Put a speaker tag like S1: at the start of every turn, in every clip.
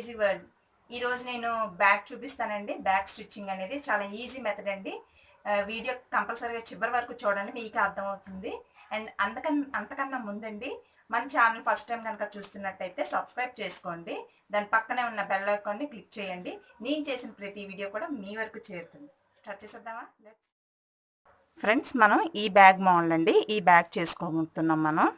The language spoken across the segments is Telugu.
S1: Crazy world. ఈరోజు నేను బ్యాగ్ చూపిస్తానండి. బ్యాగ్ స్టిచ్చింగ్ అనేది చాలా ఈజీ మెథడ్ అండి. వీడియో కంపల్సరీగా చివరి వరకు చూడండి, మీకు అర్థమవుతుంది. అండ్ అంతకన్నా ముందండి, మన ఛానల్ ఫస్ట్ టైం కనుక చూస్తున్నట్టయితే సబ్స్క్రైబ్ చేసుకోండి. దాని పక్కనే ఉన్న బెల్ ఐకాన్ని క్లిక్ చేయండి. నేను చేసిన ప్రతి వీడియో కూడా మీ వరకు చేరుతుంది. స్టార్ట్ చేసేద్దామా? ఫ్రెండ్స్, మనం ఈ బ్యాగ్ మోడల్ అండి, ఈ బ్యాగ్ చేసుకోబోతున్నాం మనం.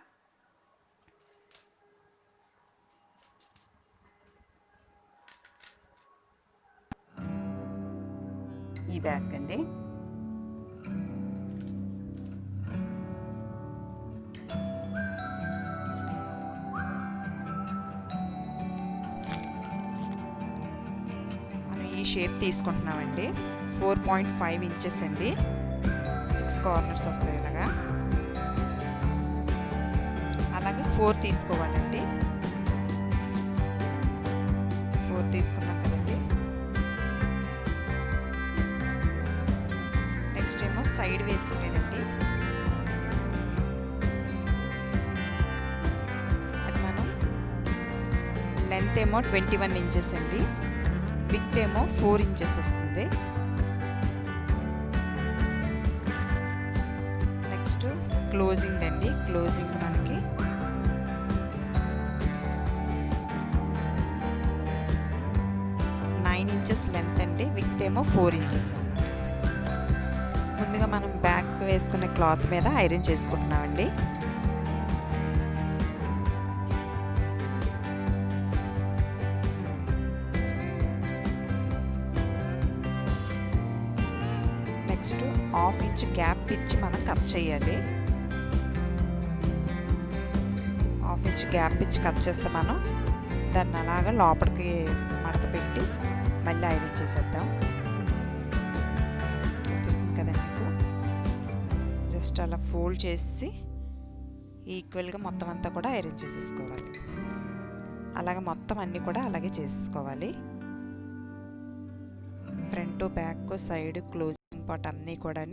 S1: ఈ బ్యాగ్ అండి. మనం ఈ షేప్ తీసుకుంటున్నామండి. 4.5 ఇంచెస్ అండి. 6 కార్నర్స్ వస్తాయి ఇలాగా. అలాగే 4 తీసుకోవాలండి. 4 తీసుకున్నాం కదండి. నెక్స్ట్ ఏమో సైడ్ వేసుకునేదండి. అది మనం లెంత్ ఏమో 21 ఇంచెస్ అండి. విడ్త్ ఏమో 4 ఇంచెస్ వస్తుంది. నెక్స్ట్ క్లోజింగ్ అండి. క్లోజింగ్ మనకి 9 ఇంచెస్ లెంత్ అండి. విడ్త్ ఏమో 4 ఇంచెస్ అన్నమాట. ముందుగా మనం బ్యాక్ వేసుకునే క్లాత్ మీద ఐరన్ చేసుకుంటున్నామండి. నెక్స్ట్ 1/2 ఇంచ్ గ్యాప్ ఇచ్చి మనం కట్ చేయాలి. 1/2 ఇంచ్ గ్యాప్ ఇచ్చి కట్ చేస్తే మనం దాన్ని అలాగా లోపలికి మడత పెట్టి మళ్ళీ ఐరన్ చేసేద్దాం. అనిపిస్తుంది కదండి మీకు. జస్ట్ అలా ఫోల్డ్ చేసి ఈక్వల్గా మొత్తం అంతా కూడా ఐరన్ చేసేసుకోవాలి. అలాగే మొత్తం అన్నీ కూడా అలాగే చేసేసుకోవాలి. Front, back, side, closing part అన్నీ కూడా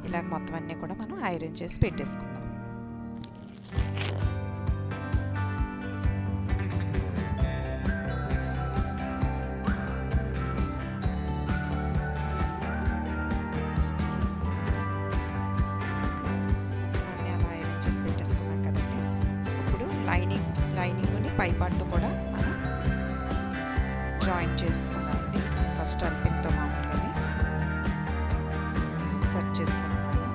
S1: ఇలాగ మొత్తం అన్నీ కూడా మనం ఐరన్ చేసి పెట్టేసుకుందాం. పెట్టేసుకున్నాం కదండి. ఇప్పుడు లైనింగ్ని పై పార్ట్ కూడా మనం జాయింట్ చేసుకుందామండి. ఫస్ట్ అల్పిన్తో మామూలుగా సెట్ చేసుకుంటున్నాను.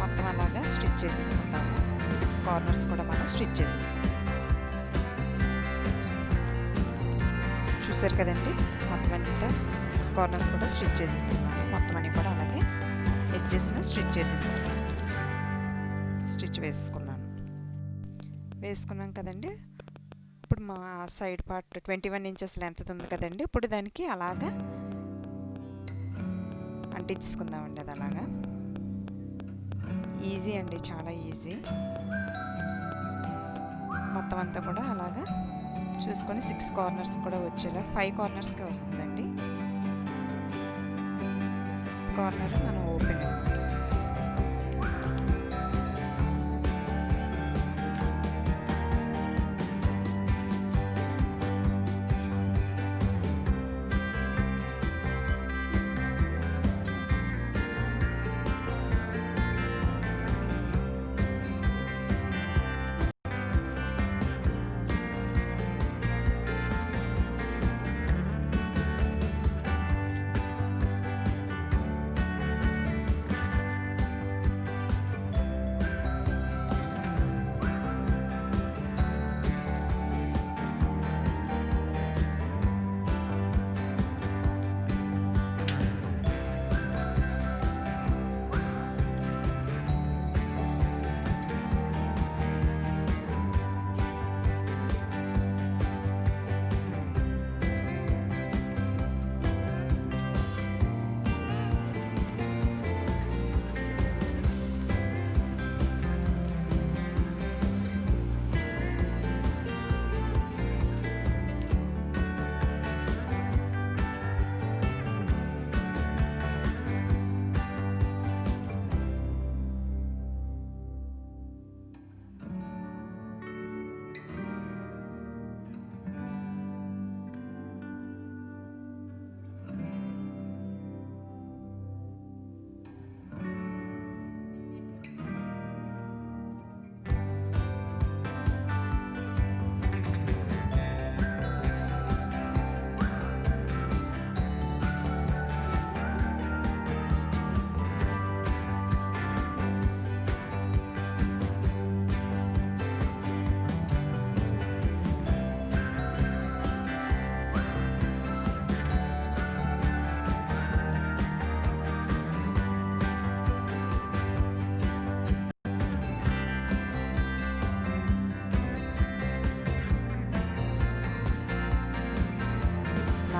S1: మొత్తం అలాగా స్టిచ్ చేసేసుకుందాము. 6 కార్నర్స్ కూడా మనం స్టిచ్ చేసేసుకుందాం. చూసారు కదండి, మొత్తం అంతా 6 కార్నర్స్ కూడా స్టిచ్ చేసేసుకున్నాను. మొత్తం అన్నీ కూడా అలాగే ఎడ్జెస్ని స్టిచ్ చేసేసుకున్నాను. స్టిచ్ వేసుకున్నాం కదండి. ఇప్పుడు మా సైడ్ పార్ట్ 21 ఇంచెస్ లెంత్ ఉంది కదండి. ఇప్పుడు దానికి అలాగా అంటించుకుందామండి. అది అలాగా ఈజీ అండి, చాలా ఈజీ. మొత్తం అంతా కూడా అలాగా చూసుకొని 6 కార్నర్స్ కూడా వచ్చేలా 5 కార్నర్స్కే వస్తుందండి. 6th కార్నర్ మనం ఓపెన్ అన్నమాట.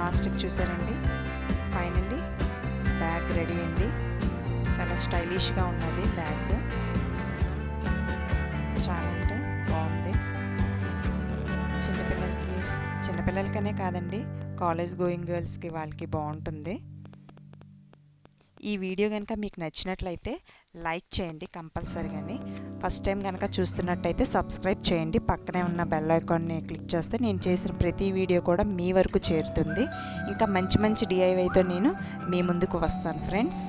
S2: లాస్ట్కి చూసారండి, ఫైనల్లీ బ్యాగ్ రెడీ అండి. చాలా స్టైలిష్గా ఉన్నది బ్యాగ్, చాలా అంటే బాగుంది. చిన్నపిల్లలకనే కాదండి, కాలేజ్ గోయింగ్ గర్ల్స్కి వాళ్ళకి బాగుంటుంది. ఈ వీడియో కనుక మీకు నచ్చినట్లయితే లైక్ చేయండి కంపల్సరీగాని. ఫస్ట్ టైం కనుక చూస్తున్నట్టయితే సబ్స్క్రైబ్ చేయండి. పక్కనే ఉన్న బెల్ ఐకాన్ని క్లిక్ చేస్తే నేను చేసిన ప్రతి వీడియో కూడా మీ వరకు చేరుతుంది. ఇంకా మంచి మంచి డిఐవైతో నేను మీ ముందుకు వస్తాను ఫ్రెండ్స్.